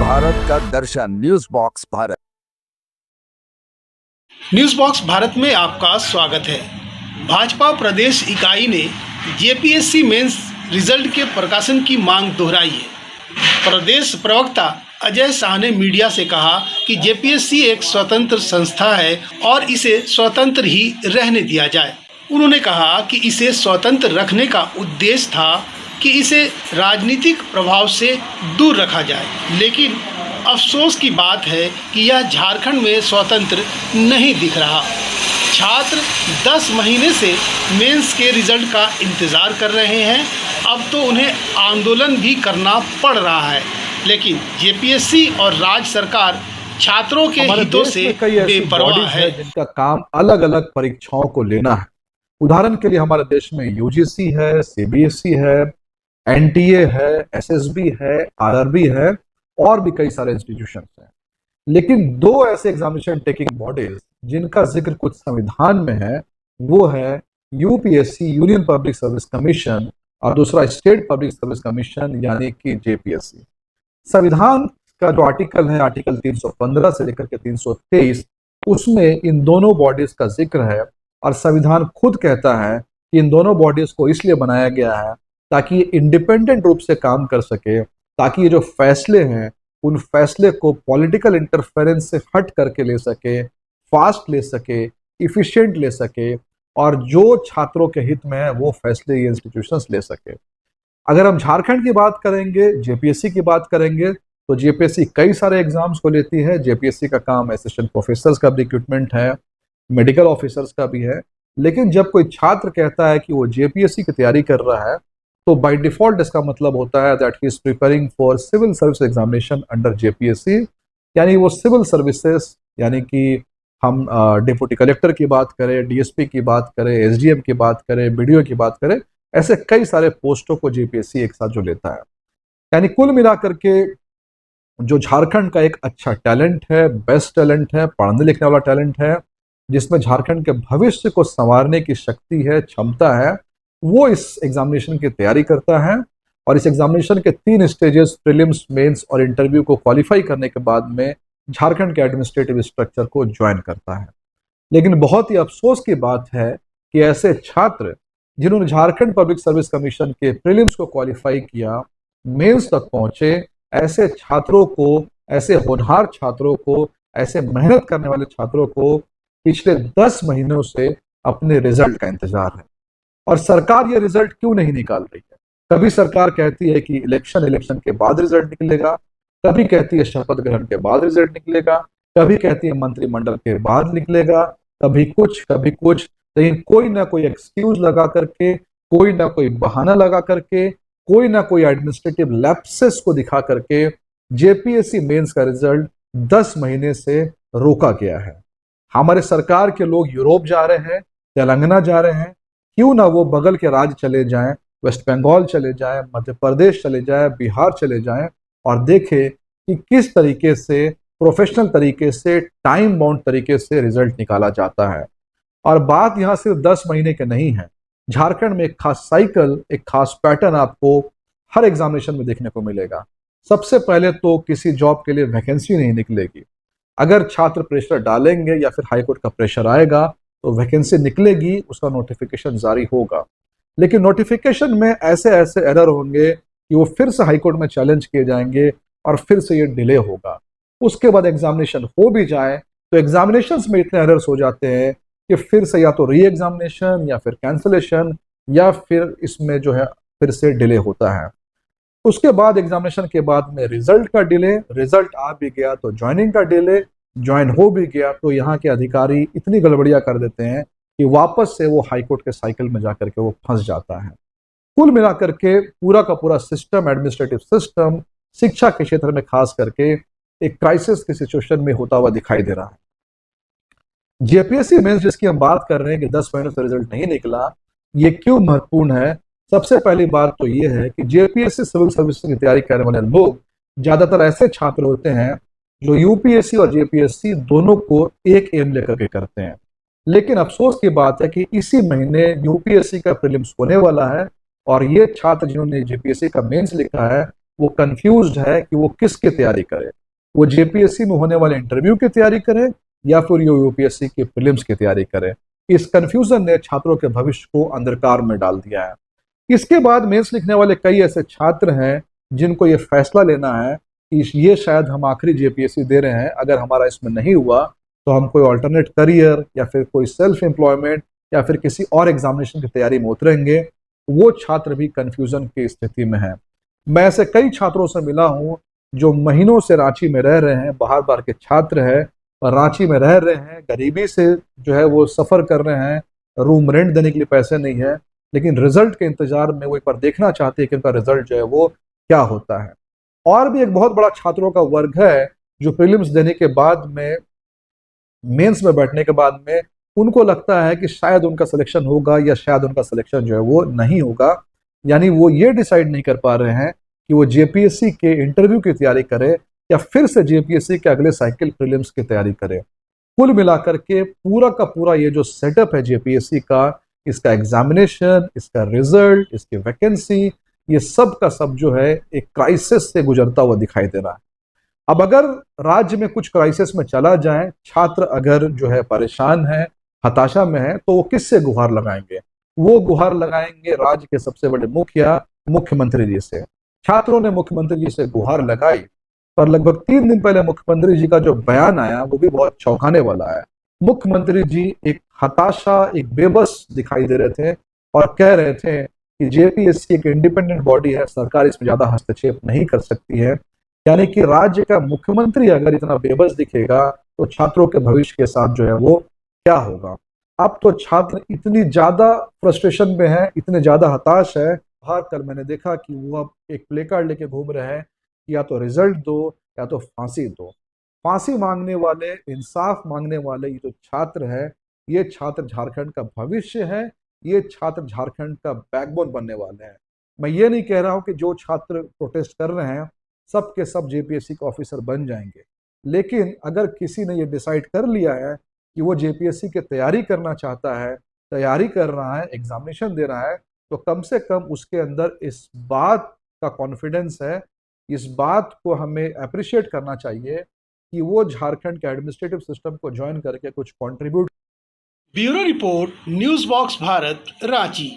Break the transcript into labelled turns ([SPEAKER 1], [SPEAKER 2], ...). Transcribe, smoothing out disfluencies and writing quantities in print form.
[SPEAKER 1] भारत का दर्शन news box Bharat.
[SPEAKER 2] News box Bharat में आपका स्वागत है। भाजपा प्रदेश इकाई ने जेपीएससी मेंस रिजल्ट के प्रकाशन की मांग दोहराई है। प्रदेश प्रवक्ता अजय शाह ने मीडिया से कहा कि जेपीएससी एक स्वतंत्र संस्था है और इसे स्वतंत्र ही रहने दिया जाए। उन्होंने कहा कि इसे स्वतंत्र रखने का उद्देश्य था कि इसे राजनीतिक प्रभाव से दूर रखा जाए, लेकिन अफसोस की बात है कि यह झारखंड में स्वतंत्र नहीं दिख रहा। छात्र 10 महीने से मेंस के रिजल्ट का इंतज़ार कर रहे हैं। अब तो उन्हें आंदोलन भी करना पड़ रहा है, लेकिन जेपीएससी और राज्य सरकार छात्रों के हितों से बेपरवाह है,
[SPEAKER 3] जिनका काम अलग अलग परीक्षाओं को लेना है। उदाहरण के लिए हमारे देश में यूजीसी है, सीबीएसई है, एनटीए है, एसएसबी है, आरआरबी है और भी कई सारे इंस्टीट्यूशंस हैं। लेकिन दो ऐसे एग्जामिनेशन टेकिंग बॉडीज जिनका जिक्र कुछ संविधान में है, वो है UPSC union public service commission और दूसरा स्टेट पब्लिक सर्विस कमीशन यानी कि जेपीएससी। संविधान का जो आर्टिकल है, आर्टिकल 315 से लेकर के 323, उसमें इन दोनों बॉडीज का जिक्र है और संविधान खुद कहता है कि इन दोनों बॉडीज को इसलिए बनाया गया है ताकि ये इंडिपेंडेंट रूप से काम कर सके, ताकि ये जो फैसले हैं उन फैसले को पॉलिटिकल इंटरफेरेंस से हट करके ले सके, फास्ट ले सके, इफिशिएंट ले सके और जो छात्रों के हित में है वो फैसले ये इंस्टीट्यूशंस ले सके। अगर हम झारखंड की बात करेंगे, जेपीएससी की बात करेंगे, तो जेपीएससी कई सारे एग्जाम्स को लेती है। जेपीएससी का काम असिस्टेंट प्रोफेसर्स का भी रिक्रूटमेंट है, मेडिकल ऑफिसर्स का भी है। लेकिन जब कोई छात्र कहता है कि वो जेपीएससी की तैयारी कर रहा है, तो बाय डिफॉल्ट इसका मतलब होता है that he is preparing for civil service examination under JPSC, यानी वो सिविल सर्विसेज, यानी कि हम डिप्टी कलेक्टर की बात करें, डीएसपी की बात करें, एसडीएम की बात करें, बीडीओ की बात करें, ऐसे कई सारे पोस्टों को जेपीएससी एक साथ जो लेता है। यानी कुल मिलाकर के जो झारखंड का एक अच्छा टैलेंट है, बेस्ट टैलेंट है, पढ़ने लिखने वाला टैलेंट है, जिसमें झारखंड के भविष्य को संवारने की शक्ति है, क्षमता है, वो इस एग्जामिनेशन की तैयारी करता है और इस एग्जामिनेशन के 3 स्टेजेस, प्रीलिम्स, मेंस और इंटरव्यू को क्वालिफाई करने के बाद में झारखंड के एडमिनिस्ट्रेटिव स्ट्रक्चर को ज्वाइन करता है। लेकिन बहुत ही अफसोस की बात है कि ऐसे छात्र जिन्होंने झारखंड पब्लिक सर्विस कमीशन के प्रीलिम्स को क्वालिफाई किया, मेंस तक पहुंचे, ऐसे छात्रों को, ऐसे होनहार छात्रों को, ऐसे मेहनत करने वाले छात्रों को पिछले 10 महीनों से अपने रिजल्ट का इंतजार है। और सरकार ये रिजल्ट क्यों नहीं निकाल रही है? कभी सरकार कहती है कि इलेक्शन के बाद रिजल्ट निकलेगा, कभी कहती है शपथ ग्रहण के बाद रिजल्ट निकलेगा, कभी कहती है मंत्रिमंडल के बाद निकलेगा, कभी कुछ, लेकिन कोई ना कोई एक्सक्यूज लगा करके, कोई ना कोई बहाना लगा करके, कोई ना कोई एडमिनिस्ट्रेटिव लैप्सेस को दिखा करके जेपीएससी मेंस का रिजल्ट 10 महीने से रोका गया है। हमारे सरकार के लोग यूरोप जा रहे हैं, तेलंगाना जा रहे हैं, क्यों ना वो बगल के राज्य चले जाएं, वेस्ट बंगाल चले जाएं, मध्य प्रदेश चले जाएं, बिहार चले जाएं और देखें कि किस तरीके से, प्रोफेशनल तरीके से, टाइम बाउंड तरीके से रिजल्ट निकाला जाता है। और बात यहाँ सिर्फ 10 महीने के नहीं है। झारखंड में एक खास साइकिल, एक खास पैटर्न आपको हर एग्जामिनेशन में देखने को मिलेगा। सबसे पहले तो किसी जॉब के लिए वैकेंसी नहीं निकलेगी। अगर छात्र प्रेशर डालेंगे या फिर हाईकोर्ट का प्रेशर आएगा तो वैकेंसी निकलेगी, उसका नोटिफिकेशन जारी होगा। लेकिन नोटिफिकेशन में ऐसे ऐसे एरर होंगे कि वो फिर से हाईकोर्ट में चैलेंज किए जाएंगे और फिर से ये डिले होगा। उसके बाद एग्जामिनेशन हो भी जाए तो एग्जामिनेशन में इतने एरर्स हो जाते हैं कि फिर से या तो री एग्जामिनेशन या फिर कैंसिलेशन या फिर इसमें जो है फिर से डिले होता है। उसके बाद एग्जामिनेशन के बाद में रिजल्ट का डिले, रिजल्ट आ भी गया तो ज्वाइनिंग का डिले, ज्वाइन हो भी गया तो यहाँ के अधिकारी इतनी गड़बड़ियां कर देते हैं कि वापस से वो हाईकोर्ट के साइकिल में जाकर के वो फंस जाता है। कुल मिलाकर के पूरा का पूरा सिस्टम, एडमिनिस्ट्रेटिव सिस्टम, शिक्षा के क्षेत्र में खास करके एक क्राइसिस की सिचुएशन में होता हुआ दिखाई दे रहा है। जेपीएससी मेंस जिसकी हम बात कर रहे हैं कि 10 महीनों से रिजल्ट नहीं निकला, ये क्यों महत्वपूर्ण है? सबसे पहली बात तो ये है कि जेपीएससी सिविल सर्विस की तैयारी करने वाले लोग ज्यादातर ऐसे छात्र होते हैं जो यूपीएससी और जेपीएससी दोनों को एक एम लेकर के करते हैं। लेकिन अफसोस की बात है कि इसी महीने यूपीएससी का प्रीलिम्स होने वाला है और ये छात्र जिन्होंने जेपीएससी का मेंस लिखा है वो कंफ्यूज्ड है कि वो किसकी तैयारी करे, वो जेपीएससी में होने वाले इंटरव्यू की तैयारी करे या फिर ये यूपीएससी की प्रीलिम्स की तैयारी करे। इस कंफ्यूजन ने छात्रों के भविष्य को अंधकार में डाल दिया है। इसके बाद मेंस लिखने वाले कई ऐसे छात्र हैं जिनको ये फैसला लेना है कि ये शायद हम आखिरी जेपीएससी दे रहे हैं, अगर हमारा इसमें नहीं हुआ तो हम कोई ऑल्टरनेट करियर या फिर कोई सेल्फ एम्प्लॉयमेंट या फिर किसी और एग्जामिनेशन की तैयारी में उतरेंगे। वो छात्र भी कंफ्यूजन की स्थिति में है। मैं ऐसे कई छात्रों से मिला हूं जो महीनों से रांची में रह रहे हैं, बाहर बाहर के छात्र हैं और रांची में रह रहे हैं, गरीबी से जो है वो सफर कर रहे हैं, रूम रेंट देने के लिए पैसे नहीं है, लेकिन रिजल्ट के इंतजार में वो एक बार देखना चाहते हैं कि उनका रिजल्ट जो है वो क्या होता है। और भी एक बहुत बड़ा छात्रों का वर्ग है जो प्रीलिम्स देने के बाद में, मेंस में बैठने के बाद में उनको लगता है कि शायद उनका सिलेक्शन होगा या शायद उनका सिलेक्शन जो है वो नहीं होगा। यानी वो ये डिसाइड नहीं कर पा रहे हैं कि वो जेपीएससी के इंटरव्यू की तैयारी करे या फिर से जेपीएससी के अगले साइकिल प्रीलिम्स की तैयारी करे। कुल मिलाकर के पूरा का पूरा ये जो सेटअप है जेपीएससी का, इसका एग्जामिनेशन, इसका रिजल्ट, इसकी वैकेंसी, ये सब का सब जो है एक क्राइसिस से गुजरता हुआ दिखाई दे रहा है। अब अगर राज्य में कुछ क्राइसिस में चला जाए, छात्र अगर जो है परेशान है, हताशा में है, तो वो किससे गुहार लगाएंगे? वो गुहार लगाएंगे राज्य के सबसे बड़े मुखिया मुख्यमंत्री जी से। छात्रों ने मुख्यमंत्री जी से गुहार लगाई, पर लगभग 3 दिन पहले मुख्यमंत्री जी का जो बयान आया वो भी बहुत चौंकाने वाला है। मुख्यमंत्री जी एक हताशा, एक बेबस दिखाई दे रहे थे और कह रहे थे कि जेपीएससी एक इंडिपेंडेंट बॉडी है, सरकार इसमें ज्यादा हस्तक्षेप नहीं कर सकती है। यानी कि राज्य का मुख्यमंत्री अगर इतना बेबस दिखेगा तो छात्रों के भविष्य के साथ जो है वो क्या होगा? अब तो छात्र इतनी ज्यादा फ्रस्ट्रेशन में है, इतने ज्यादा हताश है, बाहर कल मैंने देखा कि वो अब एक प्ले कार्ड लेके घूम रहे हैं, या तो रिजल्ट दो या तो फांसी दो। फांसी मांगने वाले, इंसाफ मांगने वाले ये जो छात्र है, ये छात्र झारखंड का भविष्य है, ये छात्र झारखंड का बैकबोन बनने वाले हैं। मैं ये नहीं कह रहा हूं कि जो छात्र प्रोटेस्ट कर रहे हैं सब के सब जेपीएससी के ऑफिसर बन जाएंगे, लेकिन अगर किसी ने ये डिसाइड कर लिया है कि वो जेपीएससी की तैयारी करना चाहता है, तैयारी कर रहा है, एग्जामिनेशन दे रहा है, तो कम से कम उसके अंदर इस बात का कॉन्फिडेंस है, इस बात को हमें अप्रिशिएट करना चाहिए कि वो झारखंड के एडमिनिस्ट्रेटिव सिस्टम को ज्वाइन करके कुछ contribute.
[SPEAKER 2] Bureau report, news box Bharat, Ranchi.